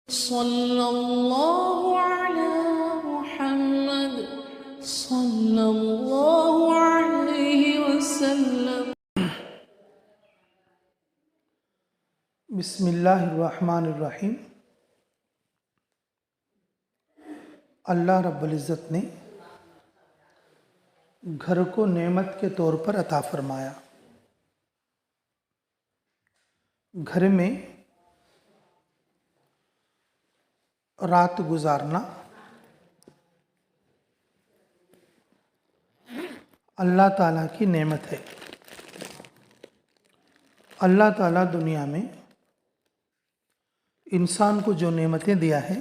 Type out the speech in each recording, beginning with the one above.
सल्लल्लाहु अला मुहम्मद सल्लल्लाहु अलैहि वसल्लम। बिस्मिल्लाहिर्रहमानिर्रहीम। अल्लाह रब्बुल इज़्ज़त ने घर को नेमत के तौर पर अता फरमाया। घर में रात गुजारना अल्लाह ताला की नेमत है। अल्लाह ताला दुनिया में इंसान को जो नेमतें दिया है,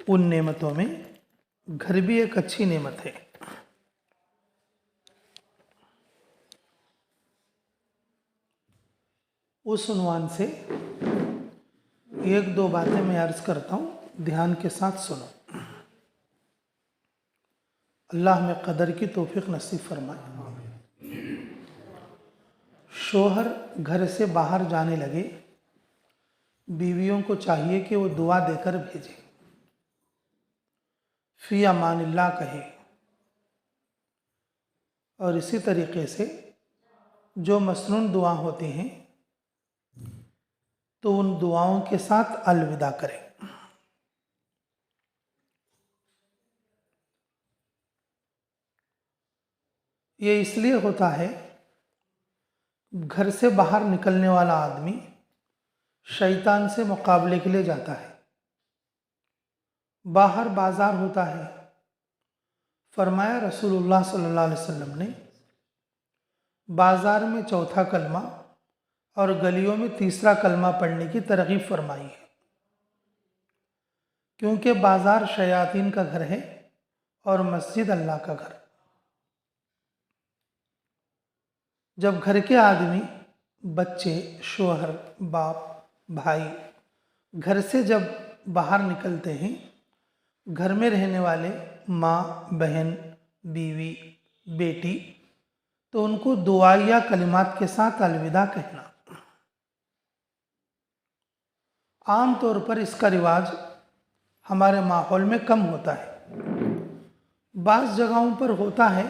उन नेमतों में घर भी एक अच्छी नेमत है। उस उन्वान से एक दो बातें मैं अर्ज करता हूँ, ध्यान के साथ सुनो। अल्लाह में कदर की तौफीक नसीब फरमाए। शोहर घर से बाहर जाने लगे, बीवियों को चाहिए कि वो दुआ देकर भेजे, फ़ी अमानिल्लाह कहे। और इसी तरीके से जो मसनून दुआ होती हैं तो उन दुआओं के साथ अलविदा करें। ये इसलिए होता है, घर से बाहर निकलने वाला आदमी शैतान से मुकाबले के लिए जाता है। बाहर बाजार होता है। फरमाया रसूलुल्लाह सल्लल्लाहु अलैहि वसल्लम ने, बाजार में चौथा कलमा और गलियों में तीसरा कलमा पढ़ने की तरगीब फरमाई है, क्योंकि बाजार शयातीन का घर है और मस्जिद अल्लाह का घर। जब घर के आदमी, बच्चे, शोहर, बाप, भाई घर से जब बाहर निकलते हैं, घर में रहने वाले माँ, बहन, बीवी, बेटी, तो उनको दुआ या कलिमात के साथ अलविदा कहना। आम तौर पर इसका रिवाज हमारे माहौल में कम होता है। बाज़ जगहों पर होता है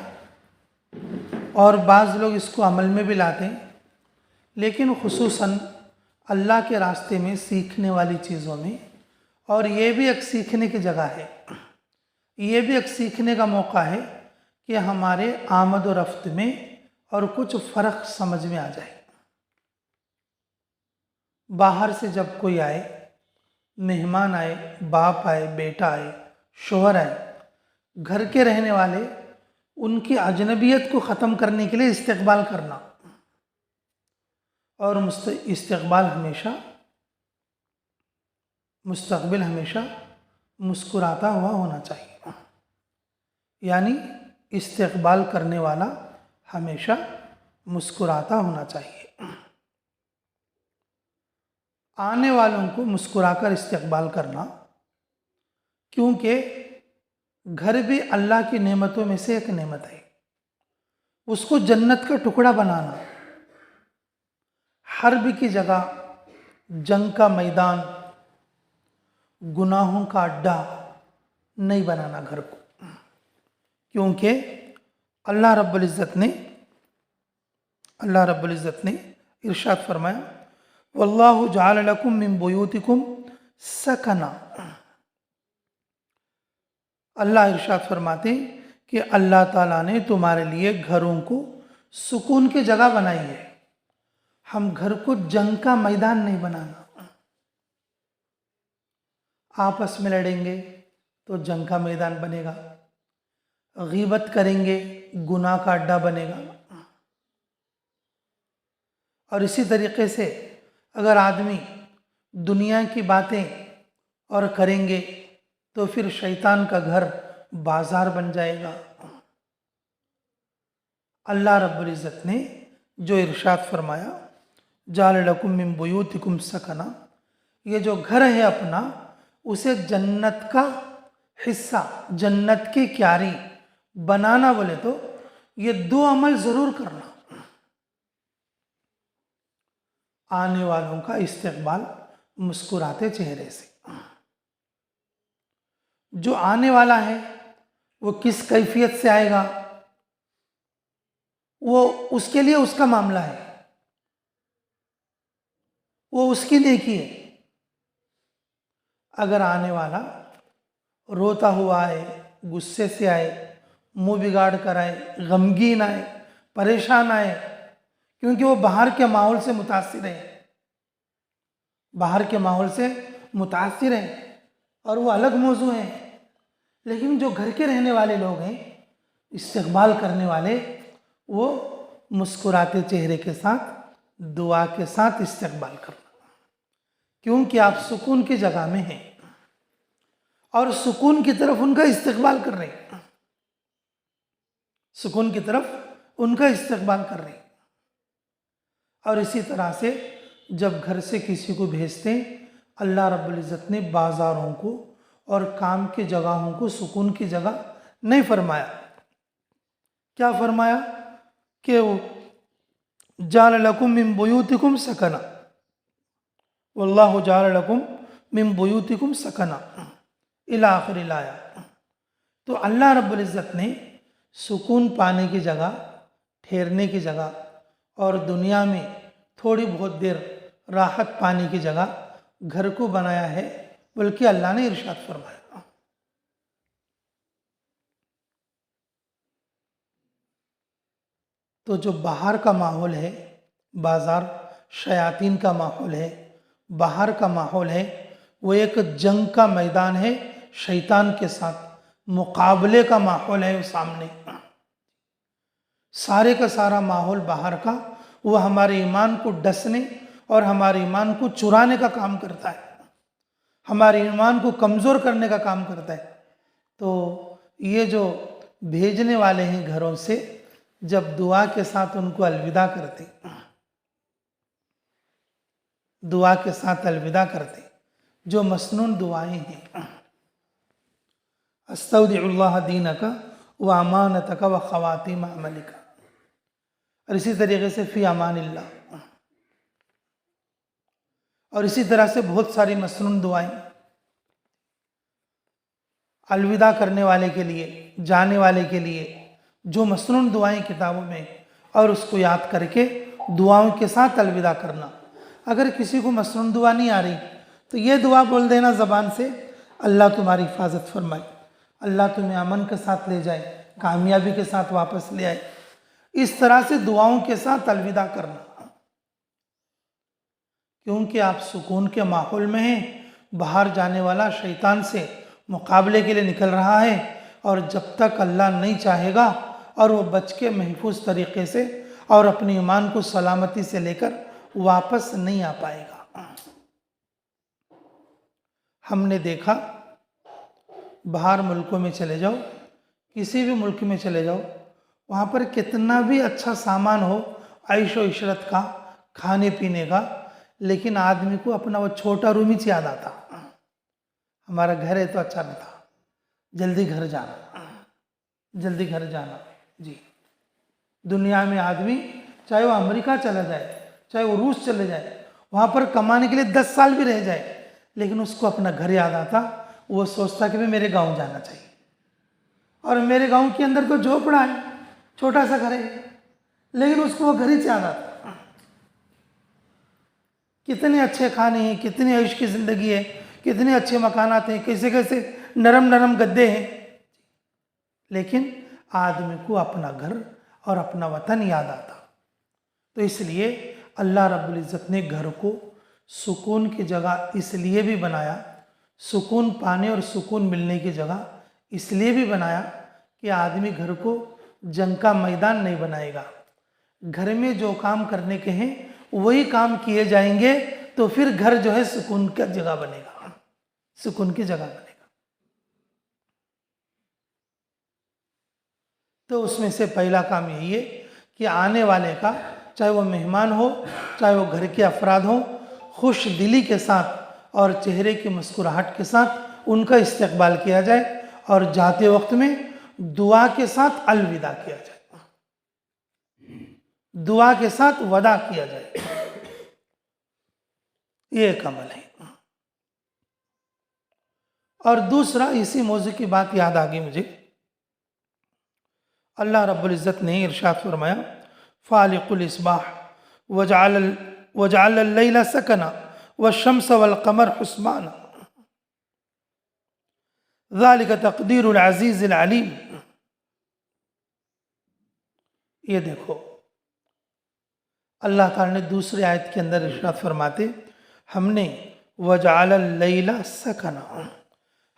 और बाज़ लोग इसको अमल में भी लाते हैं, लेकिन खुसूसन अल्लाह के रास्ते में सीखने वाली चीज़ों में, और ये भी एक सीखने की जगह है, ये भी एक सीखने का मौका है कि हमारे आमद और रफ्त में और कुछ फ़र्क समझ में आ जाए। बाहर से जब कोई आए, मेहमान आए, बाप आए, बेटा आए, शोहर आए, घर के रहने वाले, उनकी अजनबियत को ख़त्म करने के लिए इस्तकबाल करना। और मुस्तकबिल हमेशा मुस्कुराता हुआ होना चाहिए। यानी इस्तकबाल करने वाला हमेशा मुस्कुराता होना चाहिए। आने वालों को मुस्कुराकर इस्तकबाल करना, क्योंकि घर भी अल्लाह की नेमतों में से एक नेमत है। उसको जन्नत का टुकड़ा बनाना, हर्ब की जगह, जंग का मैदान, गुनाहों का अड्डा नहीं बनाना घर को, क्योंकि अल्लाह रब्बुल इज़्ज़त ने इरशाद फरमाया, वल्लाहु जअल लकुम मिन बुयूतिकुम सकना। अल्लाह इरशाद फरमाते कि अल्लाह ताला ने तुम्हारे लिए घरों को सुकून की जगह बनाई है। हम घर को जंग का मैदान नहीं बनाना। आपस में लड़ेंगे तो जंग का मैदान बनेगा, गीबत करेंगे गुनाह का अड्डा बनेगा। और इसी तरीके से अगर आदमी दुनिया की बातें और करेंगे तो फिर शैतान का घर बाजार बन जाएगा। अल्लाह रब्बुल इज़्ज़त ने जो इरशाद फरमाया, जाल लकुम मिन बुयूतिकुम सकना, ये जो घर है अपना, उसे जन्नत का हिस्सा, जन्नत की क्यारी बनाना बोले तो ये दो अमल ज़रूर करना। आने वालों का इस्तकबाल मुस्कुराते चेहरे से, जो आने वाला है वो किस कैफियत से आएगा, वो उसके लिए उसका मामला है, वो उसकी नेकी है। अगर आने वाला रोता हुआ आए, गुस्से से आए, मुंह बिगाड़ कर आए, गमगीन आए, परेशान आए, क्योंकि वो बाहर के माहौल से मुतासिर है, बाहर के माहौल से मुतासिर है और वो अलग मौजू है। लेकिन जो घर के रहने वाले लोग हैं, इस्तकबाल करने वाले, वो मुस्कुराते चेहरे के साथ, दुआ के साथ इस्तकबाल करना, क्योंकि आप सुकून की जगह में हैं और सुकून की तरफ उनका इस्तकबाल कर रहे हैं, सुकून की तरफ उनका इस्तकबाल कर रहे हैं। और इसी तरह से जब घर से किसी को भेजते हैं, अल्लाह रब्बुल इज़्ज़त ने बाज़ारों को और काम की जगहों को सुकून की जगह नहीं फरमाया। क्या फरमाया कि वो जाल लकुम मिन बुयूतिकुम सकना, वल्लाहु जाल लकुम मिन बुयूतिकुम सकना इला आखिरिल आया। तो अल्लाह रब्बुल इज़्ज़त ने सुकून पाने की जगह, ठहरने की जगह और दुनिया में थोड़ी बहुत देर राहत पाने की जगह घर को बनाया है, बल्कि अल्लाह ने इरशाद फरमाया। तो जो बाहर का माहौल है, बाजार शयातीन का माहौल है, बाहर का माहौल है, वो एक जंग का मैदान है, शैतान के साथ मुकाबले का माहौल है। वो सामने सारे का सारा माहौल बाहर का, वो हमारे ईमान को डसने और हमारे ईमान को चुराने का काम करता है, हमारे ईमान को कमज़ोर करने का काम करता है। तो ये जो भेजने वाले हैं घरों से, जब दुआ के साथ उनको अलविदा करते, दुआ के साथ अलविदा करते, जो मसनून दुआएं हैं, अस्तौदिउल्लाह दीनका व अमानतका व खवातीम अमलिका, और इसी तरीके से फ़ी अमानिल्लाह, और इसी तरह से बहुत सारी मसनून दुआएं अलविदा करने वाले के लिए, जाने वाले के लिए, जो मसनून दुआएं किताबों में, और उसको याद करके दुआओं के साथ अलविदा करना। अगर किसी को मसनून दुआ नहीं आ रही तो ये दुआ बोल देना ज़बान से, अल्लाह तुम्हारी हिफाजत फरमाए, अल्लाह तुम्हें अमन के साथ ले जाए, कामयाबी के साथ वापस ले आए। इस तरह से दुआओं के साथ अलविदा करना, क्योंकि आप सुकून के माहौल में हैं, बाहर जाने वाला शैतान से मुकाबले के लिए निकल रहा है, और जब तक अल्लाह नहीं चाहेगा और वो बच के महफूज तरीके से और अपने ईमान को सलामती से लेकर वापस नहीं आ पाएगा। हमने देखा, बाहर मुल्कों में चले जाओ, किसी भी मुल्क में चले जाओ, वहाँ पर कितना भी अच्छा सामान हो, आइशो इशरत का, खाने पीने का, लेकिन आदमी को अपना वो छोटा रूम ही याद आता। हमारा घर है तो अच्छा नहीं था, जल्दी घर जाना, जल्दी घर जाना। जी, दुनिया में आदमी चाहे वो अमेरिका चला जाए, चाहे वो रूस चले जाए, वहाँ पर कमाने के लिए 10 साल भी रह जाए, लेकिन उसको अपना घर याद आता। वो सोचता कि भाई मेरे गांव जाना चाहिए, और मेरे गांव के अंदर तो झोपड़ा है, छोटा सा घर है, लेकिन उसको वो घर ही याद आता। कितने अच्छे खाने हैं, कितनी आयुष की ज़िंदगी है, कितने अच्छे मकानात हैं, कैसे कैसे नरम नरम गद्दे हैं, लेकिन आदमी को अपना घर और अपना वतन याद आता। तो इसलिए अल्लाह रब्बुल इज़्ज़त ने घर को सुकून की जगह इसलिए भी बनाया, सुकून पाने और सुकून मिलने की जगह इसलिए भी बनाया कि आदमी घर को जंग का मैदान नहीं बनाएगा। घर में जो काम करने के हैं वही काम किए जाएंगे, तो फिर घर जो है सुकून का जगह बनेगा, सुकून की जगह बनेगा। तो उसमें से पहला काम यही है कि आने वाले का, चाहे वो मेहमान हो, चाहे वो घर के अफराद हो, खुश दिली के साथ और चेहरे की मुस्कुराहट के साथ उनका इस्तकबाल किया जाए, और जाते वक्त में दुआ के साथ अलविदा किया जाए, दुआ के साथ वदा किया जाए। ये एक अमल है। और दूसरा, इसी मौजू की बात याद आ गई मुझे, अल्लाह रब्बुल इज़्ज़त ने इरशाद फरमाया, फालिकुल इस्बाह वजअल लैला सकना वश्शम्स वल कमर हुस्बाना ज़ालिका तक़दीरुल अज़ीज़िल अलीम। ये देखो, अल्लाह ताला ने दूसरी आयत के अंदर इरशाद फरमाते, हमने वजअल लैला सकना,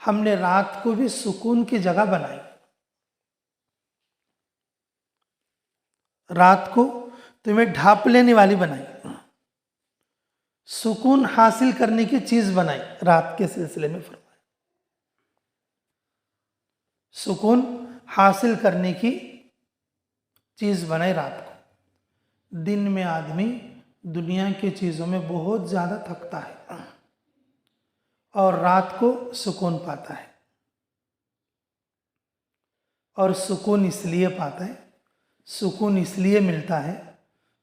हमने रात को भी सुकून की जगह बनाई, रात को तुम्हें ढांप लेने वाली बनाई, सुकून हासिल करने की चीज बनाई। रात के सिलसिले में फरमाया सुकून हासिल करने की चीज बनाई रात को। दिन में आदमी दुनिया की चीजों में बहुत ज्यादा थकता है और रात को सुकून पाता है। और सुकून इसलिए पाता है, सुकून इसलिए मिलता है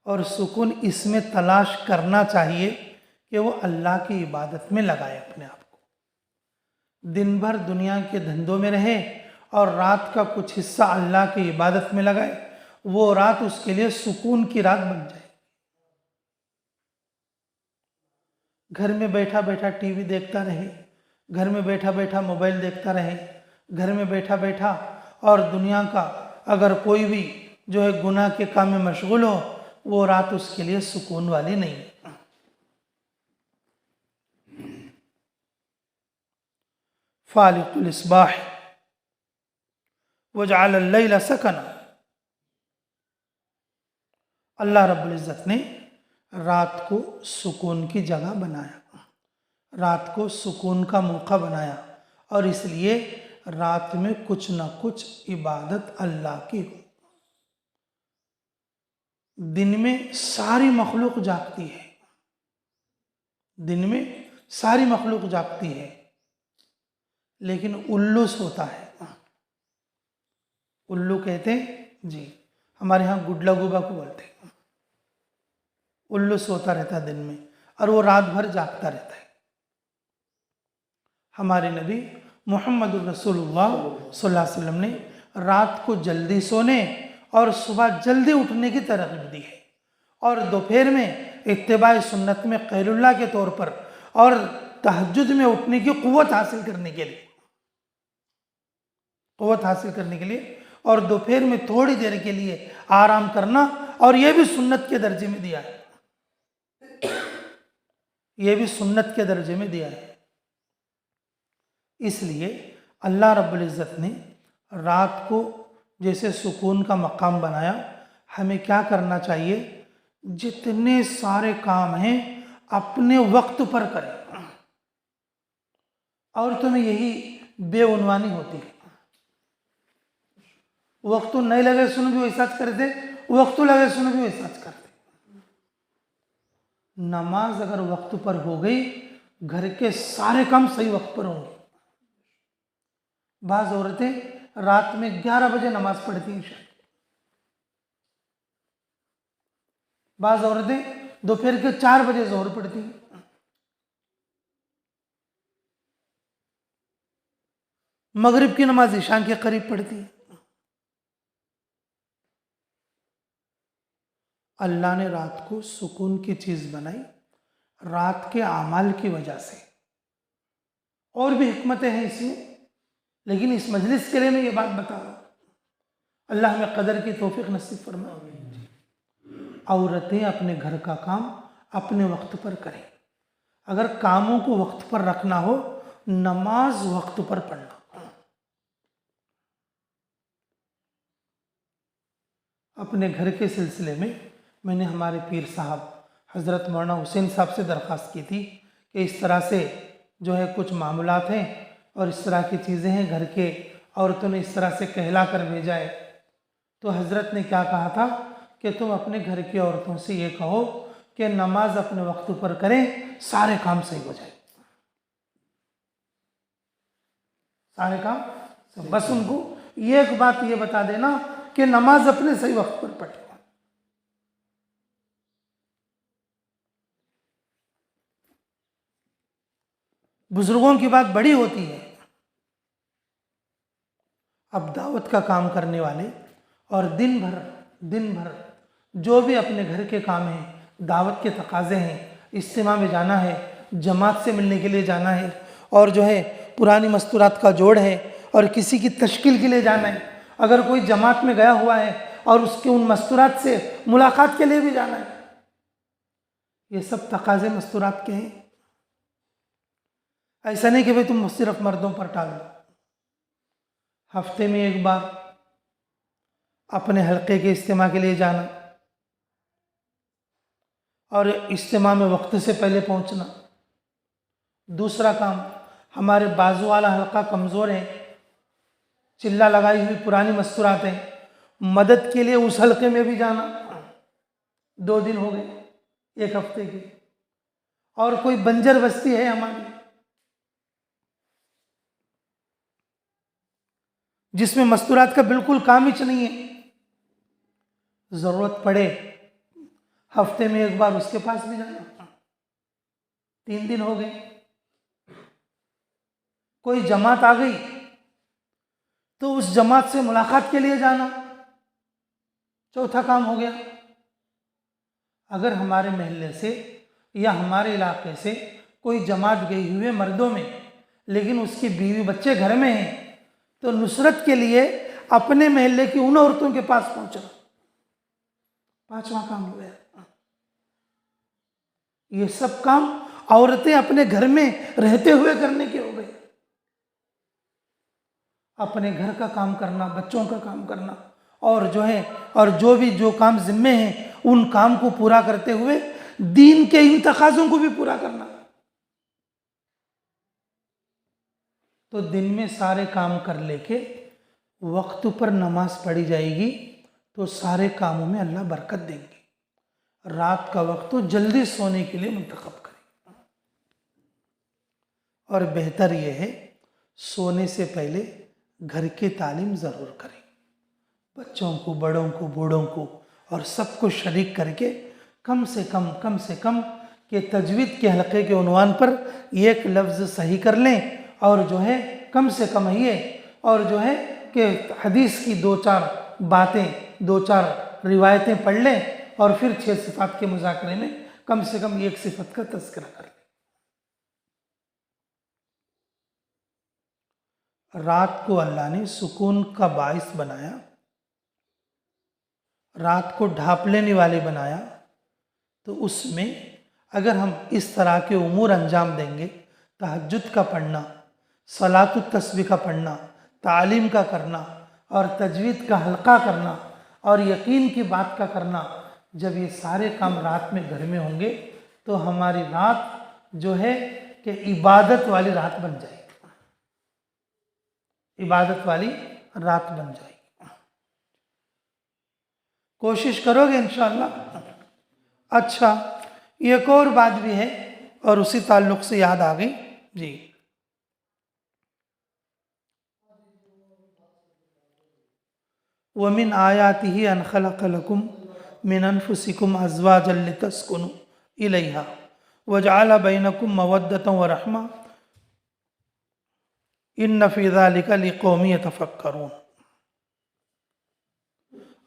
और सुकून इसमें तलाश करना चाहिए कि वो अल्लाह की इबादत में लगाए अपने आप को। दिन भर दुनिया के धंधों में रहे और रात का कुछ हिस्सा अल्लाह की इबादत में लगाए, वो रात उसके लिए सुकून की रात बन जाए। घर में बैठा बैठा टीवी देखता रहे, घर में बैठा बैठा मोबाइल देखता रहे, घर में बैठा बैठा और दुनिया का अगर कोई भी जो है गुनाह के काम में मशगूल हो, वो रात उसके लिए सुकून वाली नहीं है। फालिकुल इस्बाह वजअल लैला सकना, अल्लाह रब्बुल इज़्ज़त ने रात को सुकून की जगह बनाया, रात को सुकून का मौका बनाया और इसलिए रात में कुछ ना कुछ इबादत अल्लाह की हो। दिन में सारी मखलूक जागती है, दिन में सारी मखलूक जागती है, लेकिन उल्लू सोता है। उल्लू कहते हैं जी, हमारे यहाँ गुडला गुबा को बोलते हैं। उल्लू सोता रहता है दिन में और वो रात भर जागता रहता है। हमारे नबी मोहम्मद रसूलुल्लाह सल्लल्लाहु अलैहि वसल्लम ने रात को जल्दी सोने और सुबह जल्दी उठने की तरगीब दी है और दोपहर में इत्तिबाए सुन्नत में क़ैलुल्लाह के तौर पर और तहज्जुद में उठने की क़ुव्वत हासिल करने के लिए, क़ुव्वत हासिल करने के लिए और दोपहर में थोड़ी देर के लिए आराम करना, और यह भी सुन्नत के दर्जे में दिया है, यह भी सुन्नत के दर्जे में दिया है। इसलिए अल्लाह रब्बुल इज़्ज़त ने रात को जैसे सुकून का मकाम बनाया, हमें क्या करना चाहिए, जितने सारे काम हैं अपने वक्त पर करें। और तुम्हें यही बेउनवानी होती है, वक्त नहीं लगे सुन भी वैसा करते, वक्त लगे सुन भी वैसा करते। नमाज अगर वक्त पर हो गई, घर के सारे काम सही वक्त पर होंगे। बाज़ औरतें रात में 11 बजे नमाज पढ़ती हैं, बाज़ औरतें दोपहर के 4 बजे ज़ोहर पढ़ती हैं। मगरिब की नमाज ईशा के करीब पढ़ती है। अल्लाह ने रात को सुकून की चीज़ बनाई रात के आमाल की वजह से। और भी हिकमतें हैं इसमें, लेकिन इस मजलिस के लिए मैं ये बात बता रहा हूँ। अल्लाह हमें कदर की तौफीक नसीब फरमाए। औरतें अपने घर का काम अपने वक्त पर करें। अगर कामों को वक्त पर रखना हो, नमाज वक्त पर पढ़ना। अपने घर के सिलसिले में मैंने हमारे पीर साहब हज़रत मौलाना हुसैन साहब से दरख्वास्त की थी कि इस तरह से जो है कुछ मामलात हैं और इस तरह की चीज़ें हैं, घर के औरतों ने इस तरह से कहला कर भेजा है। तो हज़रत ने क्या कहा था कि तुम अपने घर की औरतों से ये कहो कि नमाज अपने वक्त पर करें, सारे काम सही हो जाए, सारे काम। बस उनको ये एक बात ये बता देना कि नमाज अपने सही वक्त पर पढ़े। बुजुर्गों की बात बड़ी होती है, अब दावत का काम करने वाले और दिन भर जो भी अपने घर के काम हैं, दावत के तकाज़े हैं, इज्तिमा में जाना है, जमात से मिलने के लिए जाना है, और जो है पुरानी मस्तूरात का जोड़ है, और किसी की तश्कील के लिए जाना है, अगर कोई जमात में गया हुआ है और उसके उन मस्तूरात से मुलाकात के लिए भी जाना है, ये सब तकाज़े मस्तूरात के हैं। ऐसा नहीं कि भाई तुम सिर्फ मर्दों पर टाल दो। हफ्ते में एक बार अपने हल्के के इज्तिमा के लिए जाना, और इज्तिमा में वक्त से पहले पहुंचना। दूसरा काम, हमारे बाजू वाला हल्का कमज़ोर है, चिल्ला लगाई हुई पुरानी मस्तूरात हैं, मदद के लिए उस हल्के में भी जाना। 2 दिन हो गए एक हफ्ते के। और कोई बंजर बस्ती है हमारी जिसमें मस्तूरात का बिल्कुल काम ही नहीं है, ज़रूरत पड़े हफ्ते में एक बार उसके पास भी जाना। 3 दिन हो गए। कोई जमात आ गई तो उस जमात से मुलाकात के लिए जाना, चौथा काम हो गया। अगर हमारे महल्ले से या हमारे इलाके से कोई जमात गई हुई है मर्दों में, लेकिन उसकी बीवी बच्चे घर में हैं, तो नुसरत के लिए अपने महल्ले की उन औरतों के पास पहुंचना, 5वां काम हो गया। ये सब काम औरतें अपने घर में रहते हुए करने के हो गए। अपने घर का काम करना, बच्चों का काम करना, और जो भी काम जिम्मे हैं उन काम को पूरा करते हुए दीन के इन तकाज़ों को भी पूरा करना। तो दिन में सारे काम कर लेके वक्त पर नमाज पढ़ी जाएगी तो सारे कामों में अल्लाह बरकत देंगे। रात का वक्त तो जल्दी सोने के लिए मुंतखब करें, और बेहतर यह है सोने से पहले घर की तालीम ज़रूर करें। बच्चों को, बड़ों को, बूढ़ों को और सबको शरीक करके कम से कम के तजवीद के हल्के के उन्वान पर एक लफ्ज़ सही कर लें, और कम से कम ये, और कि हदीस की 2-4 बातें, 2-4 रिवायतें पढ़ लें, और फिर 6 सिफात के मुज़ाकरे में कम से कम एक सिफत का तज़किरा कर लें। रात को अल्लाह ने सुकून का बाइस बनाया, रात को ढांप लेने वाले बनाया, तो उसमें अगर हम इस तरह के उमूर अंजाम देंगे, तहज्जुद का पढ़ना, सलातुत तस्बीह का पढ़ना, तालीम का करना, और तजवीद का हल्का करना, और यकीन की बात का करना, जब ये सारे काम रात में घर में होंगे तो हमारी रात कि इबादत वाली रात बन जाएगी, इबादत वाली रात बन जाएगी। कोशिश करोगे इंशाअल्लाह। अच्छा, एक और बात भी है और उसी ताल्लुक़ से याद आ गई जी। वमिन आयातिही अन खलक़ लकुम मिन अनफुसिकुम अज़वाजन लितस्कुनु इलैहा वजअल बैनकुम मवद्दतन व रहमा इन्न फ़ी ज़ालिका लिक़ौमिन यतफ़क्करून।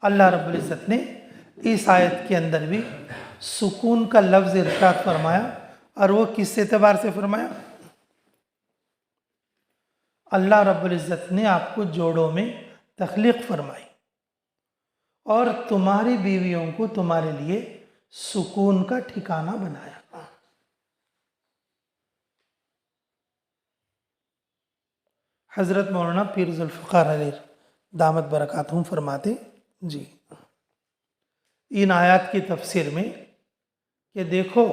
अल्लाह रब्बुल इज़्ज़त ने इस आयत के अंदर भी सुकून का लफ्ज़ इरशाद फरमाया, और वो किस एतबार से फरमाया? अल्लाह रब्बुल इज़्ज़त ने आपको जोड़ों में तख्लीक़ फरमाई और तुम्हारी बीवियों को तुम्हारे लिए सुकून का ठिकाना बनाया। हज़रत मौलाना पीर ज़ुल्फ़िकार अलैहि दामत बरकातहुम फरमाते जी इन आयत की तफसीर में कि देखो,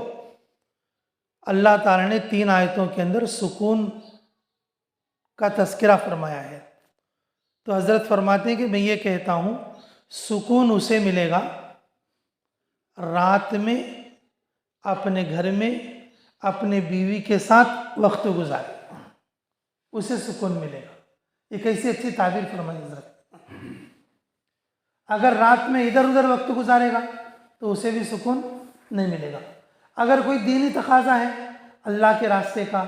अल्लाह ताला ने 3 आयतों के अंदर सुकून का तज़किरा फरमाया है। तो हज़रत फरमाते हैं कि मैं ये कहता हूँ, सुकून उसे मिलेगा रात में अपने घर में अपने बीवी के साथ वक्त गुजारे, उसे सुकून मिलेगा। एक ऐसी अच्छी ताबीर फरमाई हज़रत। अगर रात में इधर उधर वक्त गुजारेगा तो उसे भी सुकून नहीं मिलेगा। अगर कोई दीनी तकाज़ा है अल्लाह के रास्ते का,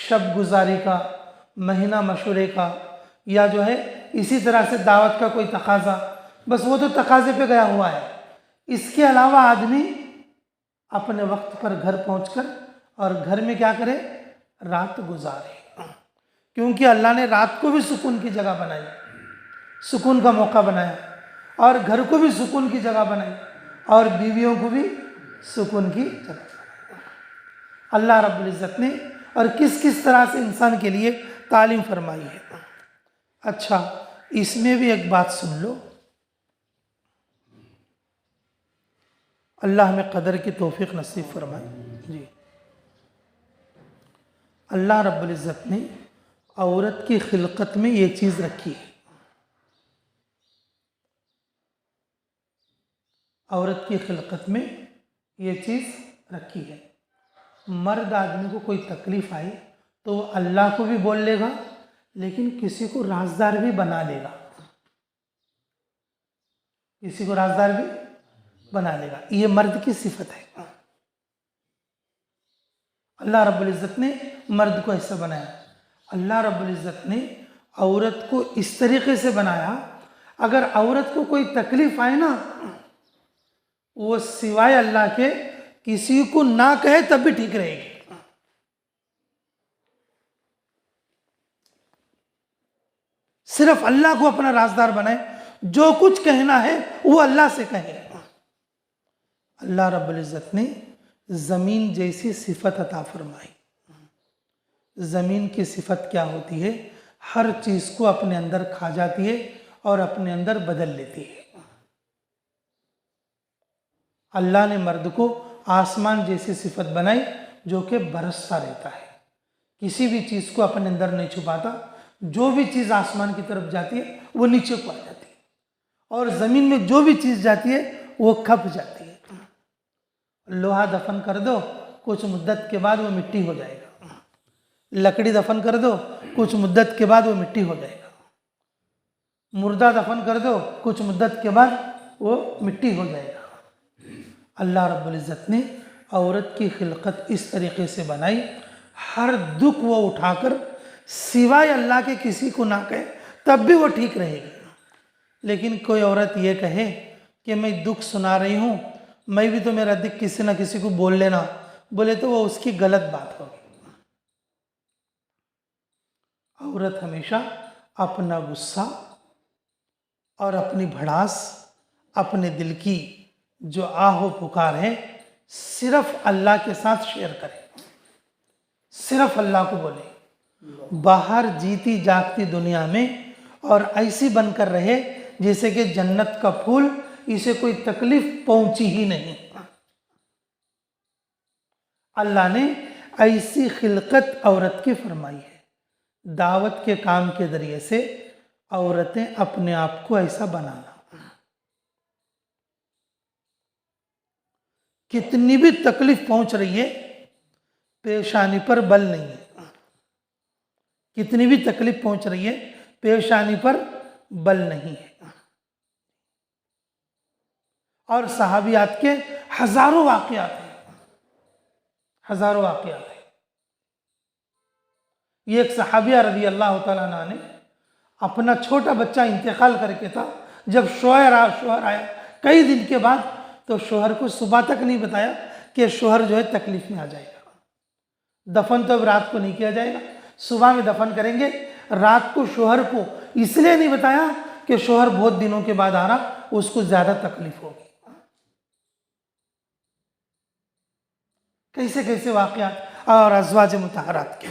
शब गुजारी का, महीना मशूरे का, या इसी तरह से दावत का कोई तकाजा, बस वो तो तकाजे पे गया हुआ है। इसके अलावा आदमी अपने वक्त पर घर पहुंचकर और घर में क्या करे, रात गुजारे, क्योंकि अल्लाह ने रात को भी सुकून की जगह बनाई, सुकून का मौका बनाया, और घर को भी सुकून की जगह बनाई, और बीवियों को भी सुकून की जगह बनाई अल्लाह रब्बुल इज़्ज़त ने। और किस किस तरह से इंसान के लिए तालीम फरमाई है। अच्छा, इसमें भी एक बात सुन लो, अल्लाह हमें कदर की तौफीक नसीब फरमाए जी। अल्लाह रब्बुल इज़्ज़त ने औरत की खिलकत में ये चीज़ रखी है, औरत की खिलकत में ये चीज़ रखी है। मर्द आदमी को कोई तकलीफ आई तो अल्लाह को भी बोल लेगा, लेकिन किसी को राजदार भी बना लेगा, किसी को राजदार भी बना लेगा। ये मर्द की सिफत है। अल्लाह रब्बुल इज़्ज़त ने मर्द को ऐसा बनाया। अल्लाह रब्बुल इज़्ज़त ने औरत को इस तरीके से बनाया, अगर औरत को कोई तकलीफ आए ना, वो सिवाय अल्लाह के किसी को ना कहे तब भी ठीक रहेगी। सिर्फ अल्लाह को अपना राजदार बनाए, जो कुछ कहना है वो अल्लाह से कहे। अल्लाह रब्बुल इज़्ज़त ने ज़मीन जैसी सिफत अता फरमाई। ज़मीन की सिफत क्या होती है? हर चीज़ को अपने अंदर खा जाती है और अपने अंदर बदल लेती है। अल्लाह ने मर्द को आसमान जैसी सिफत बनाई, जो कि बरसता रहता है, किसी भी चीज़ को अपने अंदर नहीं छुपाता। जो भी चीज़ आसमान की तरफ जाती है वो नीचे को आ जाती है, और ज़मीन में जो भी चीज़ जाती है वो खप जाती है। लोहा दफन कर दो, कुछ मुद्दत के बाद वो मिट्टी हो जाएगा। लकड़ी दफन कर दो, कुछ मुद्दत के बाद वो मिट्टी हो जाएगा। मुर्दा दफन कर दो, कुछ मुद्दत के बाद वो मिट्टी हो जाएगा। अल्लाह रब्बुल इज़्ज़त ने औरत की खिलकत इस तरीके से बनाई, हर दुख वो उठाकर सिवाय अल्लाह के किसी को ना कहे तब भी वो ठीक रहेगी। लेकिन कोई औरत ये कहे कि मैं दुख सुना रही हूँ, मैं भी तो मेरा दुख किसी ना किसी को बोल लेना, बोले तो वो उसकी गलत बात होगी। औरत हमेशा अपना गुस्सा और अपनी भड़ास, अपने दिल की जो आहो पुकार है, सिर्फ अल्लाह के साथ शेयर करे, सिर्फ अल्लाह को बोले। बाहर जीती जागती दुनिया में और ऐसी बनकर रहे जैसे कि जन्नत का फूल, इसे कोई तकलीफ पहुंची ही नहीं। अल्लाह ने ऐसी खिलकत औरत की फरमाई है। दावत के काम के जरिए से औरतें अपने आप को ऐसा बनाना, कितनी भी तकलीफ पहुंच रही है, पेशानी पर बल नहीं है। कितनी भी तकलीफ पहुंच रही है, पेशानी पर बल नहीं है। और सहाबियात के हजारों वाक़यात हैं, हजारों वाक़यात हैं। ये एक सहाबिया रज़ी अल्लाह तआला अन्हा ने अपना छोटा बच्चा इंतकाल करके था, जब शोहर आया कई दिन के बाद, तो शोहर को सुबह तक नहीं बताया कि शोहर जो है तकलीफ में आ जाएगा। दफन तो अब रात को नहीं किया जाएगा, सुबह में दफन करेंगे। रात को शोहर को इसलिए नहीं बताया कि शोहर बहुत दिनों के बाद आ रहा, उसको ज्यादा तकलीफ होगी। कैसे कैसे वाक़यात और अज़वाज मुतहरात के।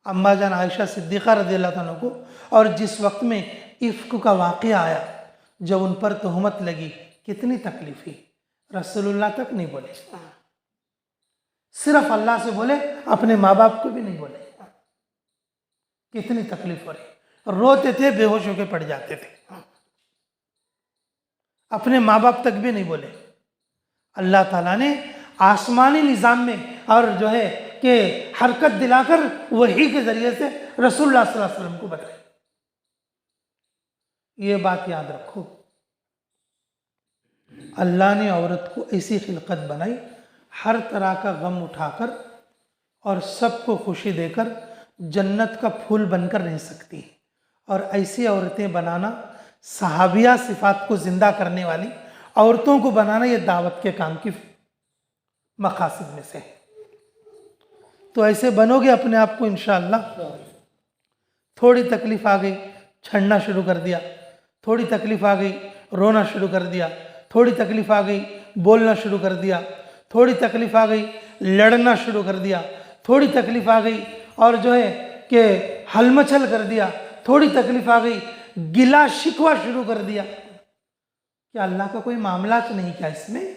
अम्मा जान आयशा सिद्दीक़ा रज़ियल्लाहु अन्हा को, और जिस वक्त में इफ्क का वाक़या आया, जब उन पर तोहमत लगी, कितनी तकलीफ हुई। रसूलुल्लाह तक नहीं बोले, सिर्फ अल्लाह से बोले, अपने माँ बाप को भी नहीं बोले। कितनी तकलीफ हो रही, रोते थे, बेहोश होकर पड़ जाते थे, अपने माँ बाप तक भी नहीं बोले। अल्लाह ताला ने आसमानी निज़ाम में और जो है कि हरकत दिलाकर वही के जरिए से रसूलुल्लाह सल्लल्लाहु अलैहि वसल्लम को बताई। ये बात याद रखो, अल्लाह ने औरत को ऐसी खिलकत बनाई, हर तरह का गम उठाकर और सबको खुशी देकर जन्नत का फूल बनकर रह सकती है। और ऐसी औरतें बनाना, सहाबिया सिफात को जिंदा करने वाली औरतों को बनाना, ये दावत के काम की मकासद में से है। तो ऐसे बनोगे अपने आप को इंशाअल्लाह। थोड़ी तकलीफ आ गई, छड़ना शुरू कर दिया। थोड़ी तकलीफ आ गई, रोना शुरू कर दिया। थोड़ी तकलीफ आ गई, बोलना शुरू कर दिया। थोड़ी तकलीफ आ गई, लड़ना शुरू कर दिया। थोड़ी तकलीफ आ गई और जो है कि हलमचल कर दिया। थोड़ी तकलीफ आ गई, गिला शिकवा शुरू कर दिया। क्या अल्लाह का कोई मामला नहीं क्या इसमें?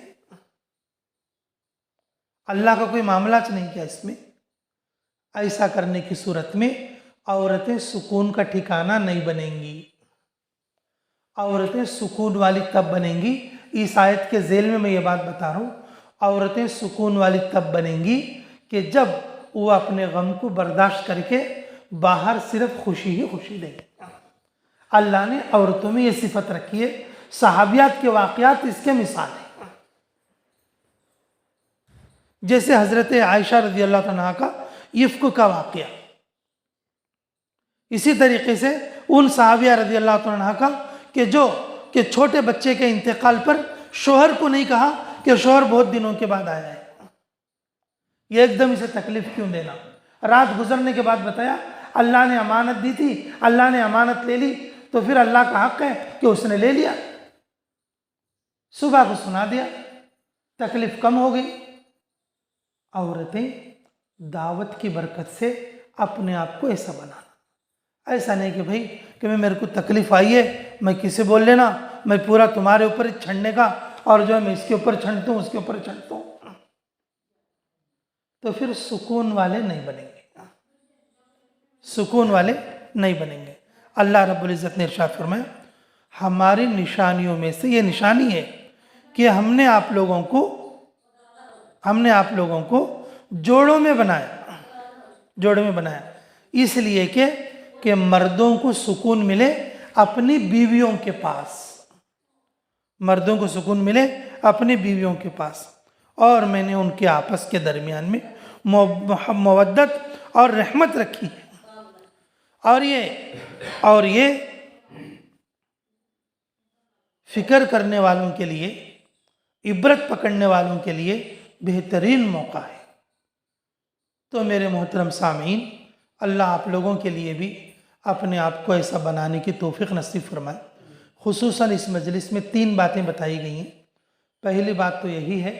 अल्लाह का कोई मामला नहीं क्या इसमें? ऐसा करने की सूरत में औरतें सुकून का ठिकाना नहीं बनेंगी। औरतें सुकून वाली तब बनेंगी, इस आयत के झेल में मैं ये बात बता रहा हूँ, औरतें सुकून वाली तब बनेंगी कि जब वो अपने गम को बर्दाश्त करके बाहर सिर्फ खुशी ही खुशी देंगी। अल्लाह ने औरतों में ये सिफत रखी है। सहाबियात के वाक़यात इसके मिसाल है। जैसे हजरत आयशा रज़ी अल्लाह तआला का इफ्क का वाक़या, इसी तरीके से उन सहाबिया रज़ी अल्लाह तआला का कि छोटे बच्चे के इंतकाल पर शोहर को नहीं कहा कि शोहर बहुत दिनों के बाद आया है, ये एकदम इसे तकलीफ क्यों देना। रात गुजरने के बाद बताया अल्लाह ने अमानत दी थी, अल्लाह ने अमानत ले ली, तो फिर अल्लाह का हक है कि उसने ले लिया। सुबह को सुना दिया, तकलीफ कम हो गई। औरतें दावत की बरकत से अपने आप को ऐसा बनाना, ऐसा नहीं कि भाई कि मेरे को तकलीफ आई है, मैं किसे बोल लेना, मैं पूरा तुम्हारे ऊपर ही छंडने का, और जो है मैं इसके ऊपर छंडता हूँ, उसके ऊपर छंडता हूँ, तो फिर सुकून वाले नहीं बनेंगे, सुकून वाले नहीं बनेंगे। अल्लाह रब्बुल इज़्ज़त ने इरशाद फरमाया, हमारी निशानियों में से ये निशानी है कि हमने आप लोगों को जोड़ों में बनाया, इसलिए कि मर्दों को सुकून मिले अपनी बीवियों के पास, मर्दों को सुकून मिले अपनी बीवियों के पास, और मैंने उनके आपस के दरमियान में मवद्दत और रहमत रखी है। और ये फिक्र करने वालों के लिए, इबरत पकड़ने वालों के लिए बेहतरीन मौका है। तो मेरे मोहतरम सामीन, अल्लाह आप लोगों के लिए भी अपने आप को ऐसा बनाने की तौफीक नसीब फरमाए। खुसूसन इस मजलिस में 3 बातें बताई गई हैं। पहली बात तो यही है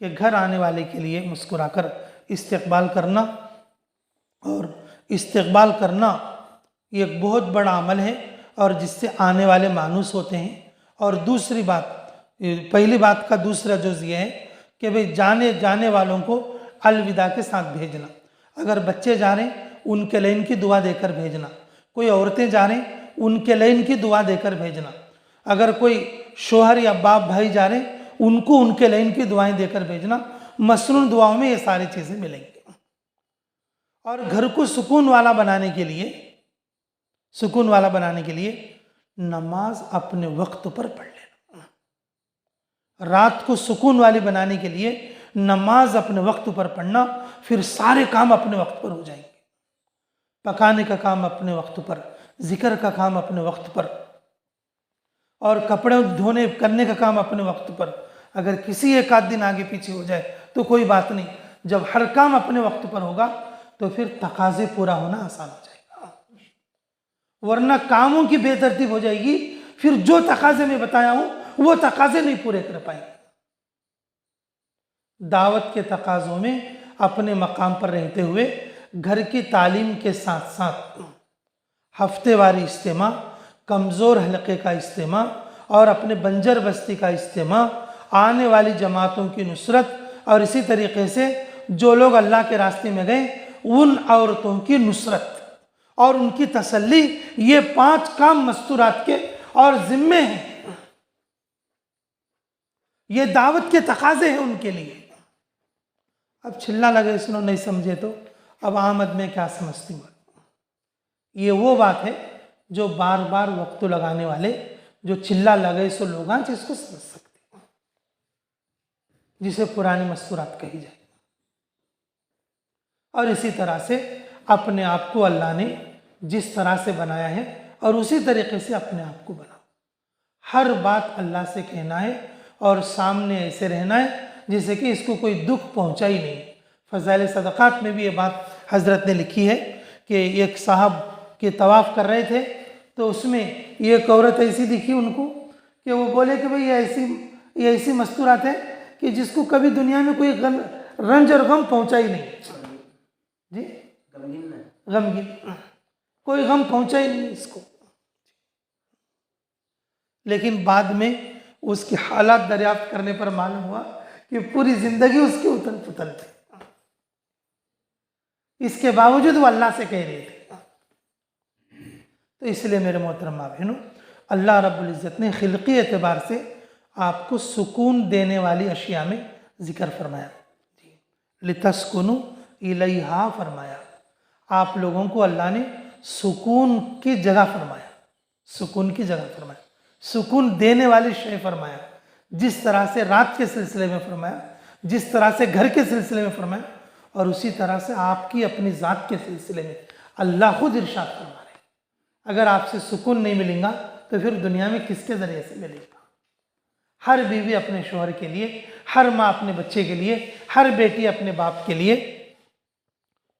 कि घर आने वाले के लिए मुस्कुराकर इस्तकबाल करना, और इस्तकबाल करना ये एक बहुत बड़ा अमल है और जिससे आने वाले मानूस होते हैं। और दूसरी बात, पहली बात का दूसरा जुज़ ये है कि भाई जाने वालों को अलविदा के साथ भेजना। अगर बच्चे जा रहे हैं उनके लिए इनकी दुआ देकर भेजना, कोई औरतें जा रहे हैं उनके लिए इनकी दुआ देकर भेजना, अगर कोई शोहर या बाप भाई जा रहे हैं उनको उनके लिए इनकी दुआएं देकर भेजना। मसनून दुआओं में ये सारी चीज़ें मिलेंगी। और घर को सुकून वाला बनाने के लिए नमाज अपने वक्त पर पढ़ लेना। रात को सुकून वाली बनाने के लिए नमाज अपने वक्त पर पढ़ना, फिर सारे काम अपने वक्त पर हो जाएंगे। पकाने का काम अपने वक्त पर, जिक्र का काम अपने वक्त पर, और कपड़े धोने करने का काम अपने वक्त पर। अगर किसी एक आध दिन आगे पीछे हो जाए तो कोई बात नहीं, जब हर काम अपने वक्त पर होगा तो फिर तकाजे पूरा होना आसान हो जाएगा। वरना कामों की बेतरतीब हो जाएगी, फिर जो तकाजे मैं बताया हूं वो तकाजे नहीं पूरे कर पाएंगे। दावत के तकाजों में अपने मकाम पर रहते हुए घर की तालीम के साथ साथ हफ्तेवारी इज्तिमा, कमज़ोर हलक़े का इज्तिमा और अपने बंजर बस्ती का इज्तिमा, आने वाली जमातों की नुसरत, और इसी तरीके से जो लोग अल्लाह के रास्ते में गए उन औरतों की नुसरत और उनकी तसल्ली, ये 5 काम मस्तूरात के और ज़िम्मे हैं। ये दावत के तकाजे हैं उनके लिए। अब चिल्ला लगे सुनो नहीं समझे तो अब आमद में क्या समझती हूँ। ये वो बात है जो बार बार वक्त लगाने वाले, जो चिल्ला लगे सो लोग जिसको समझ सकते हैं, जिसे पुरानी मस्तूरात कही जाए। और इसी तरह से अपने आप को अल्लाह ने जिस तरह से बनाया है और उसी तरीके से अपने आप को बनाओ। हर बात अल्लाह से कहना है और सामने ऐसे रहना है जैसे कि इसको कोई दुख पहुंचा ही नहीं। फ़ज़ाइल सदक़ात में भी ये बात हज़रत ने लिखी है कि एक साहब के तवाफ़ कर रहे थे तो उसमें एक औरत ऐसी दिखी उनको कि वो बोले कि भाई ये ऐसी मस्तूरात है कि जिसको कभी दुनिया में कोई रंज और गम पहुंचा ही नहीं। जी, गमगीन, कोई गम पहुंचा ही नहीं इसको। लेकिन बाद में उसके हालात दरियाफ्त करने पर मालूम हुआ कि पूरी जिंदगी उसकी उथल पुथल थी। इसके बावजूद वो अल्लाह से कह रहे थे। तो इसलिए मेरे मोहतरम बहनों, अल्लाह रब्बुल इज़्ज़त ने खिल्की एतबार से आपको सुकून देने वाली अशिया में जिक्र फरमाया। लितस्कुनु इलैहा फरमाया। आप लोगों को अल्लाह ने सुकून की जगह फरमाया, सुकून की जगह फरमाया, सुकून देने वाली शय फरमाया। जिस तरह से रात के सिलसिले में फरमाया, जिस तरह से घर के सिलसिले में फरमाया, और उसी तरह से आपकी अपनी ज़ात के सिलसिले में अल्लाह खुद इरशाद फरमा रहे हैं। अगर आपसे सुकून नहीं मिलेगा तो फिर दुनिया में किसके ज़रिए से मिलेगा? हर बीवी अपने शोहर के लिए, हर माँ अपने बच्चे के लिए, हर बेटी अपने बाप के लिए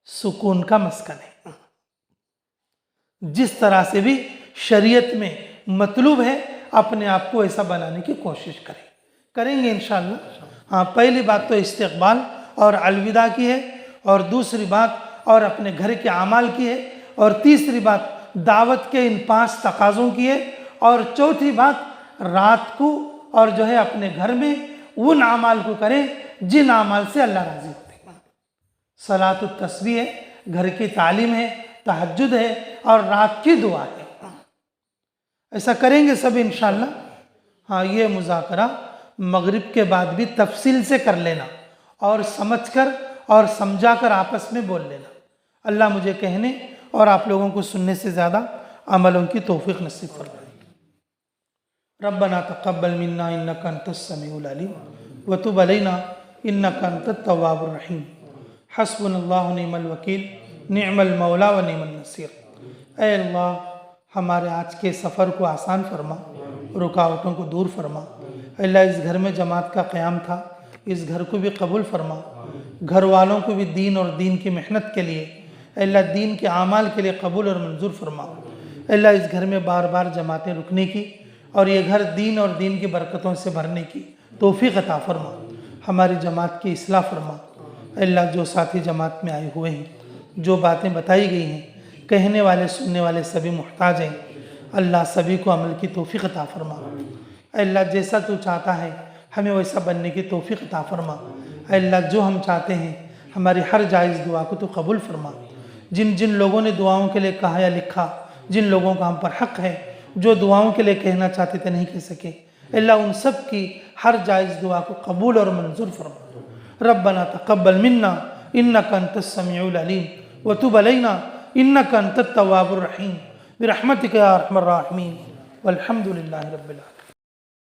सुकून का मस्कन है। जिस तरह से भी शरीयत में मतलूब है, अपने आप को ऐसा बनाने की कोशिश करेंगे इंशाअल्लाह। हाँ, पहली बात तो इस्तिक़बाल और अलविदा की है, और दूसरी बात और अपने घर के अमाल की है, और तीसरी बात दावत के इन 5 तकाज़ों की है, और चौथी बात रात को और जो है अपने घर में उन अमाल को करें जिन अमाल से अल्लाह राज़ी होते हैं। सलातुत तस्बीह है, घर की तालीम है, तहज्जुद है और रात की दुआ है। ऐसा करेंगे सब इंशाअल्लाह। हाँ, ये मुज़ाकरा मगरिब के बाद भी तफसील से कर लेना और समझकर और समझाकर आपस में बोल लेना। अल्लाह मुझे कहने और आप लोगों को सुनने से ज़्यादा अमलों की तौफीक नसीब फरमाए। रब्बना तक़ब्बल मिन्ना इन्नका अंतस समीउल अलीम व तुब अलैना इन्नका अंतत तव्वाबुर रहीम। हस्बुनल्लाहु निअमल वकील निअमल मौला व निअमन नसीर। ऐ अल्लाह, हमारे आज के सफ़र को आसान फरमा, रुकावटों को दूर फरमा। अल्लाह, इस घर में जमात का क़याम था, इस घर को भी कबूल फरमा। घर वालों को भी दीन और दीन की मेहनत के लिए, अल्लाह दीन के आमाल के लिए कबूल और मंजूर फरमा। अल्लाह, इस घर में बार बार जमातें रुकने की और ये घर दीन और दीन की बरकतों से भरने की तौफीक अता फरमा। हमारी जमात की इस्लाह फरमा। अल्लाह, जो साथी जमात में आए हुए हैं, जो बातें बताई गई हैं, कहने वाले सुनने वाले सभी मुहताज हैं। अल्लाह, सभी को अमल की तौफीक अता फरमा। अल्लाह, जैसा तू चाहता है हमें वैसा बनने की तौफीक अता फरमा। अल्लाह, जो हम चाहते हैं हमारी हर जायज़ दुआ को तो कबूल फरमा। जिन जिन लोगों ने दुआओं के लिए कहा या लिखा, जिन लोगों का हम पर हक़ है, जो दुआओं के लिए कहना चाहते थे नहीं कह सके, अल्लाह उन सब की हर जायज़ दुआ को कबूल और मंजूर फरमा। रब्बना तक़ब्बल मिन्ना इन्नका अंतस समीउल अलीम व तुब अलैना इन्नका अंतत तव्वाबुर रहीम बिरहमतिका या अरहमर राहिमीन वल्हम्दुलिल्लाहि रब्बिल आलमीन।